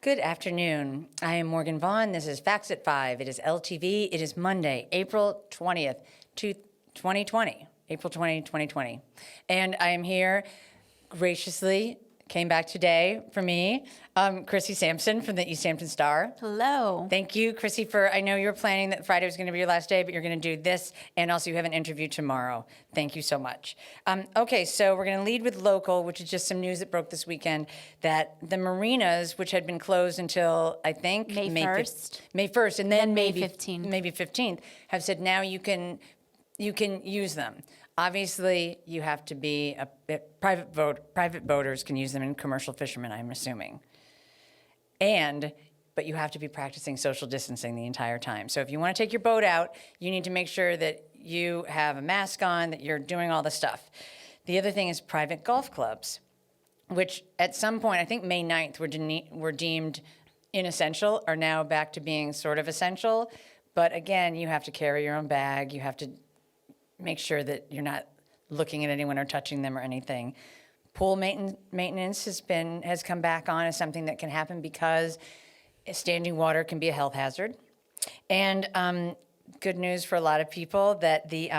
Good afternoon. I am Morgan Vaughn. This is Facts at 5. It is LTV. It is Monday, April 20th, 2020. April 20, 2020. And I am here graciously, came back today for me, Chrissy Sampson from the East Hampton Star. Hello. Thank you, Chrissy, I know you were planning that Friday was going to be your last day, but you're going to do this, and also you have an interview tomorrow. Thank you so much. Okay, so we're going to lead with local, which is just some news that broke this weekend, that the marinas, which had been closed until, I think, May 1st. May 1st, and then May maybe 15th. Maybe 15th, have said now you can use them. Obviously, you have to be private boaters can use them, and commercial fishermen, I'm assuming. But you have to be practicing social distancing the entire time. So if you want to take your boat out, you need to make sure that you have a mask on, that you're doing all the stuff. The other thing is private golf clubs, which at some point, I think May 9th, were deemed inessential, are now back to being sort of essential. But again, you have to carry your own bag. You have to make sure that you're not looking at anyone or touching them or anything. Pool maintenance has come back on as something that can happen because standing water can be a health hazard. And good news for a lot of people that the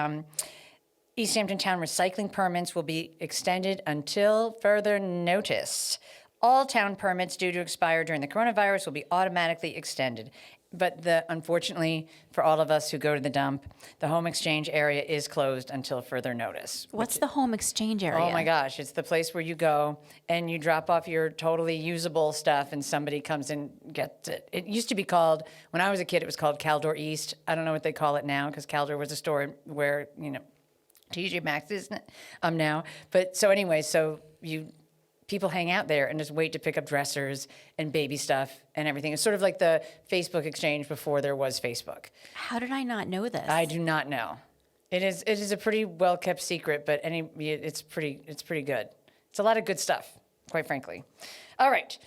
East Hampton Town recycling permits will be extended until further notice. All town permits due to expire during the coronavirus will be automatically extended. But unfortunately, for all of us who go to the dump, the home exchange area is closed until further notice. What's the home exchange area? Oh my gosh, it's the place where you go and you drop off your totally usable stuff and somebody comes and gets it. It used to be called, when I was a kid, it was called Caldor East. I don't know what they call it now because Caldor was a store where, TJ Maxx is now. But so anyway, people hang out there and just wait to pick up dressers and baby stuff and everything. It's sort of like the Facebook exchange before there was Facebook. How did I not know this? I do not know. It is a pretty well kept secret, but it's pretty good. It's a lot of good stuff, quite frankly. All right.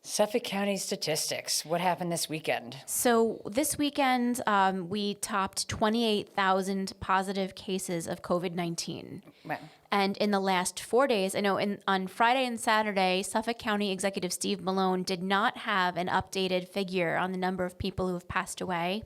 Suffolk County statistics. What happened this weekend? So this weekend, we topped 28,000 positive cases of COVID-19. Wow. And in the last 4 days, I know on Friday and Saturday, Suffolk County Executive Steve Malone did not have an updated figure on the number of people who have passed away.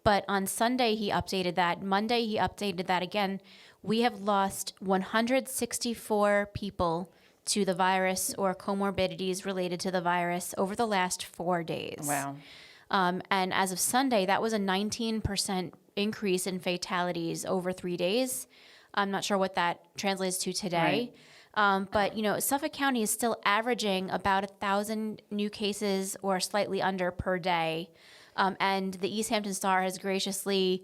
But on Sunday, he updated that. Monday, he updated that again. We have lost 164 people to the virus or comorbidities related to the virus over the last 4 days. Wow. And as of Sunday, that was a 19% increase in fatalities over 3 days. I'm not sure what that translates to today. Right. But, Suffolk County is still averaging about 1,000 new cases or slightly under per day. And the East Hampton Star has graciously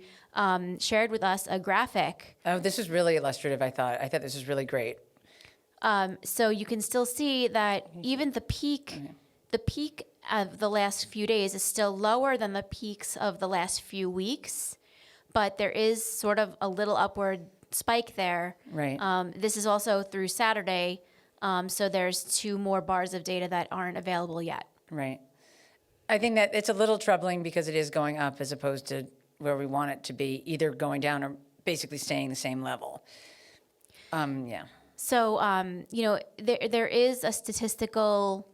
shared with us a graphic. Oh, this is really illustrative, I thought. I thought this was really great. So you can still see that even the peak of the last few days is still lower than the peaks of the last few weeks, but there is sort of a little upward spike there. Right. This is also through Saturday, so there's 2 more bars of data that aren't available yet. Right. I think that it's a little troubling because it is going up as opposed to where we want it to be, either going down or basically staying the same level. Yeah. So, there is a statistical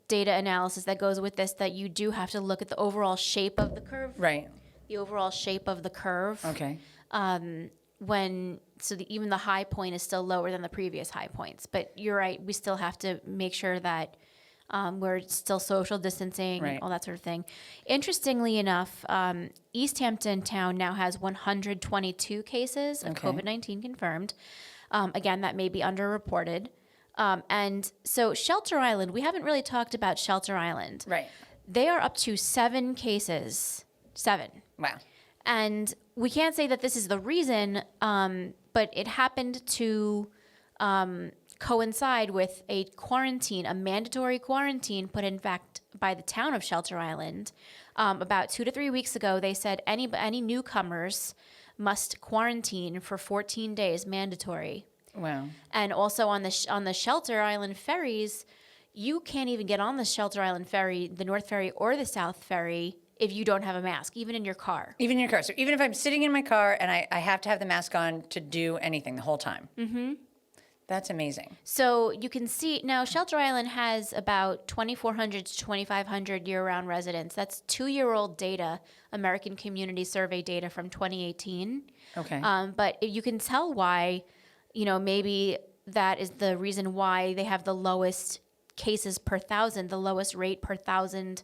data analysis that goes with this, that you do have to look at the overall shape of the curve. Right. The overall shape of the curve. Okay. Even the high point is still lower than the previous high points. But you're right, we still have to make sure that we're still social distancing, right, all that sort of thing. Interestingly enough, East Hampton Town now has 122 cases of COVID-19 confirmed. Again, that may be underreported. And so Shelter Island, we haven't really talked about Shelter Island. Right. They are up to 7 cases. 7. Wow. And we can't say that this is the reason, but it happened to coincide with a mandatory quarantine put in fact by the town of Shelter Island. About 2 to 3 weeks ago, they said any newcomers must quarantine for 14 days, mandatory. Wow. And also on the Shelter Island ferries, you can't even get on the Shelter Island ferry, the North Ferry or the South Ferry, if you don't have a mask, even in your car. Even in your car. So even if I'm sitting in my car and I have to have the mask on to do anything the whole time. Mm-hmm. That's amazing. So you can see now Shelter Island has about 2,400 to 2,500 year-round residents. That's 2-year-old data, American Community Survey data from 2018. Okay. But you can tell why, maybe that is the reason why they have the lowest cases per thousand, the lowest rate per thousand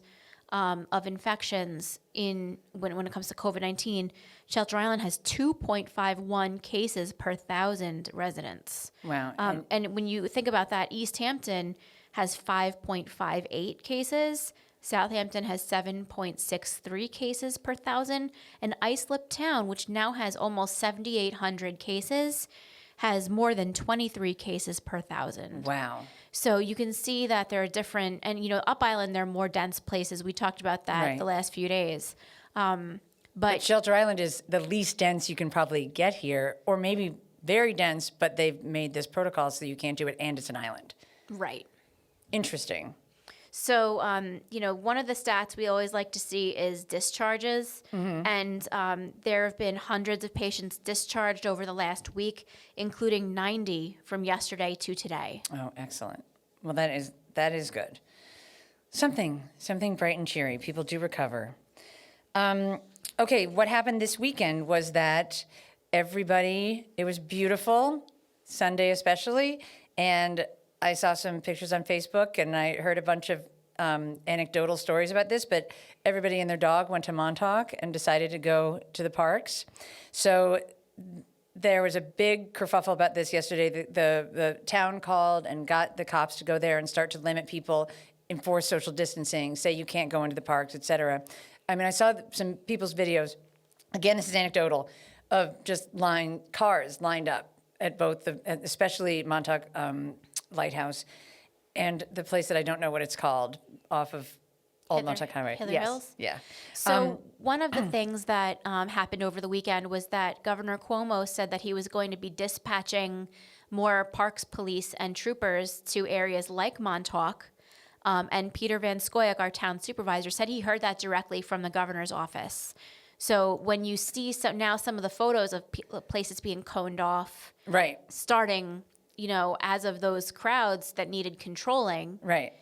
of infections when it comes to COVID-19. Shelter Island has 2.51 cases per thousand residents. Wow. And when you think about that, East Hampton has 5.58 cases. Southampton has 7.63 cases per thousand. And Islip Town, which now has almost 7,800 cases, has more than 23 cases per thousand. Wow. So you can see that there are different, and Up Island, they're more dense places. We talked about that Right. the last few days. But Shelter Island is the least dense you can probably get here, or maybe very dense, but they've made this protocol so you can't do it, and it's an island. Right. Interesting. So, one of the stats we always like to see is discharges. And there have been hundreds of patients discharged over the last week, including 90 from yesterday to today. Oh, excellent. Well, that is good. Something bright and cheery. People do recover. Okay, what happened this weekend was that it was beautiful, Sunday especially, and I saw some pictures on Facebook, and I heard a bunch of anecdotal stories about this, but everybody and their dog went to Montauk and decided to go to the parks. So there was a big kerfuffle about this yesterday. The town called and got the cops to go there and start to limit people, enforce social distancing, say you can't go into the parks, et cetera. I mean, I saw some people's videos. Again, this is anecdotal, of just cars lined up at both especially Montauk Lighthouse and the place that I don't know what it's called off of Old Montauk Highway. Hither Yes. Hills? Yeah. So one of the things that happened over the weekend was that Governor Cuomo said that he was going to be dispatching more parks police and troopers to areas like Montauk. And Peter Van Scoyoc, our town supervisor, said he heard that directly from the governor's office. So when you see some of the photos of places being coned off, Right. starting, as of those crowds that needed controlling. Right.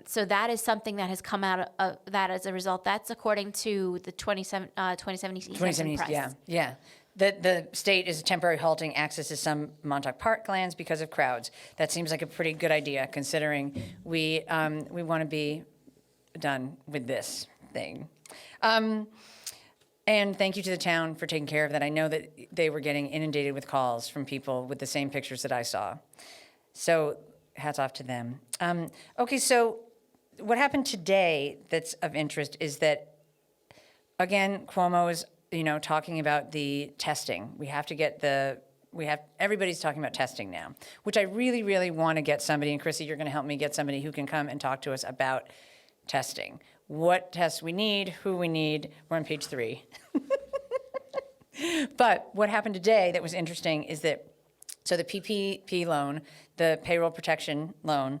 So that is something that has come out of that as a result. That's according to the 2070 East Hampton Press. Yeah. The state is temporarily halting access to some Montauk Park lands because of crowds. That seems like a pretty good idea, considering we want to be done with this thing. And thank you to the town for taking care of that. I know that they were getting inundated with calls from people with the same pictures that I saw. So hats off to them. Okay, so what happened today that's of interest is that, again, Cuomo is, talking about the testing. Everybody's talking about testing now, which I really, really want to get somebody, and Chrissy, you're going to help me get somebody who can come and talk to us about testing. What tests we need, who we need. We're on page 3. But what happened today that was interesting is that, so the PPP loan, the payroll protection loan,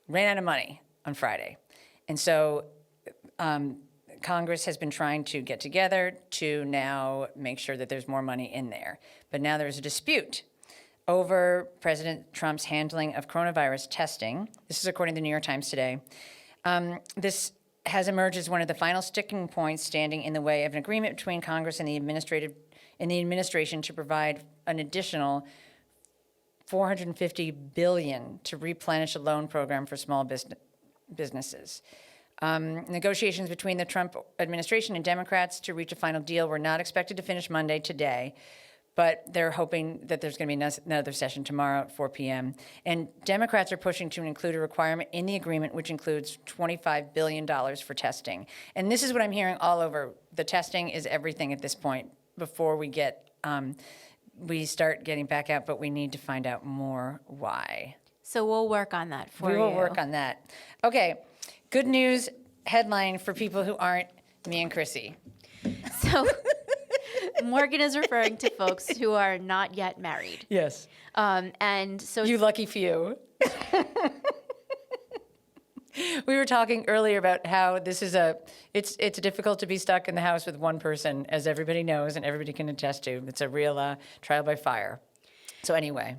ran out of money on Friday. And so Congress has been trying to get together to now make sure that there's more money in there. But now there's a dispute over President Trump's handling of coronavirus testing. This is according to the New York Times today. This has emerged as one of the final sticking points standing in the way of an agreement between Congress and the administration to provide an additional $450 billion to replenish a loan program for small businesses. Negotiations between the Trump administration and Democrats to reach a final deal were not expected to finish Monday today, but they're hoping that there's going to be another session tomorrow at 4 p.m. And Democrats are pushing to include a requirement in the agreement which includes $25 billion for testing. And this is what I'm hearing all over. The testing is everything at this point before we start getting back out, but we need to find out more why. So we'll work on that for you. We will work on that. Okay, good news headline for people who aren't me and Chrissy. So Morgan is referring to folks who are not yet married. Yes. And so You lucky few. We were talking earlier about how this is it's difficult to be stuck in the house with one person, as everybody knows and everybody can attest to. It's a real trial by fire. So anyway.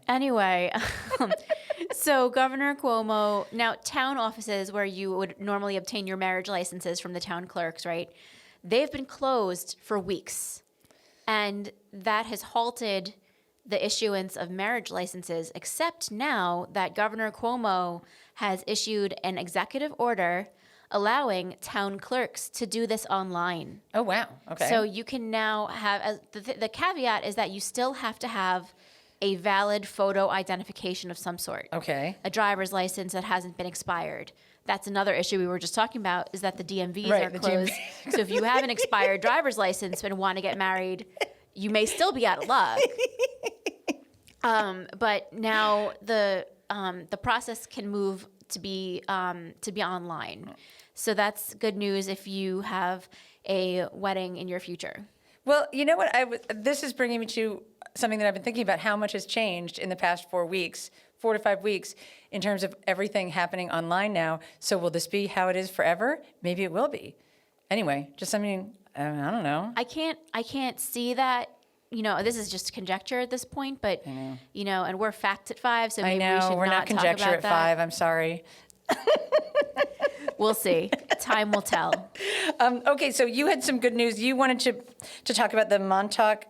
So Governor Cuomo, now town offices where you would normally obtain your marriage licenses from the town clerks, right? They've been closed for weeks. And that has halted the issuance of marriage licenses, except now that Governor Cuomo has issued an executive order allowing town clerks to do this online. Oh, wow. Okay. So you can now have, the caveat is that you still have to have a valid photo identification of some sort. Okay. A driver's license that hasn't been expired. That's another issue we were just talking about, is that the DMVs Right, are the closed. So if you have an expired driver's license and want to get married, you may still be out of luck. But now the process can move to be online. So that's good news if you have a wedding in your future. Well, you know what? This is bringing me to something that I've been thinking about, how much has changed in the past 4 to 5 weeks, in terms of everything happening online now. So will this be how it is forever? Maybe it will be. Anyway, just something, I don't know. I can't see that. This is just conjecture at this point, but, and we're Facts at 5, so maybe we should we're not talk conjecture about at that. 5. I'm sorry. We'll see. Time will tell. Okay, so you had some good news. You wanted to talk about the Montauk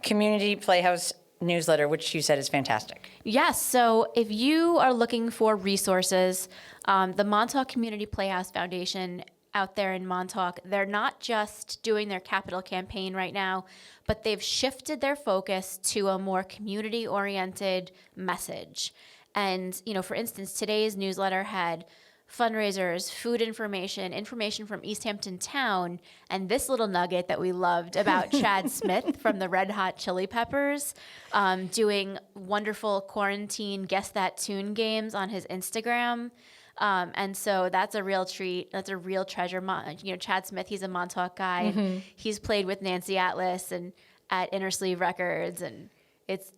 Community Playhouse newsletter, which you said is fantastic. Yes. So if you are looking for resources, the Montauk Community Playhouse Foundation out there in Montauk, they're not just doing their capital campaign right now, but they've shifted their focus to a more community-oriented message. And, for instance, today's newsletter had fundraisers, food information from East Hampton town, and this little nugget that we loved about Chad Smith from the Red Hot Chili Peppers doing wonderful quarantine Guess That Tune games on his Instagram. And so that's a real treat. That's a real treasure. Chad Smith, he's a Montauk guy. Mm-hmm. And he's played with Nancy Atlas and at Inner Sleeve Records, and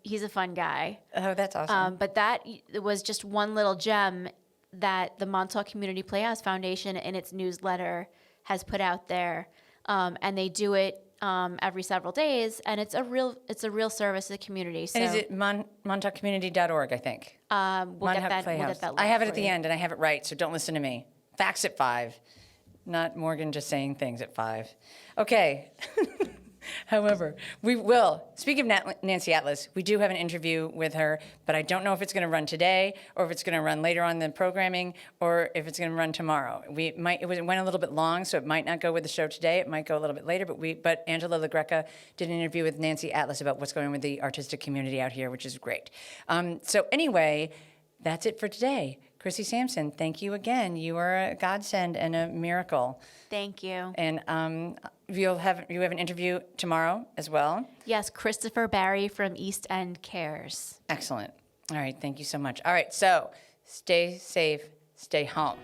he's a fun guy. Oh, that's awesome. But that was just one little gem that the Montauk Community Playhouse Foundation in its newsletter has put out there, and they do it every several days, and it's a real service to the community. So, and is it montaukcommunity.org, I think? We'll get that. I have it at the end, and I have it right, so don't listen to me. Facts at 5, not Morgan just saying things at 5. Okay. However, we will. Speaking of Nancy Atlas, we do have an interview with her, but I don't know if it's going to run today or if it's going to run later on in the programming or if it's going to run tomorrow. It went a little bit long, so it might not go with the show today. It might go a little bit later, but Angela LaGreca did an interview with Nancy Atlas about what's going on with the artistic community out here, which is great. So anyway, that's it for today. Chrissy Sampson, thank you again. You are a godsend and a miracle. Thank you. And you have an interview tomorrow as well? Yes, Christopher Barry from East End Cares. Excellent. All right, thank you so much. All right, so stay safe, stay home.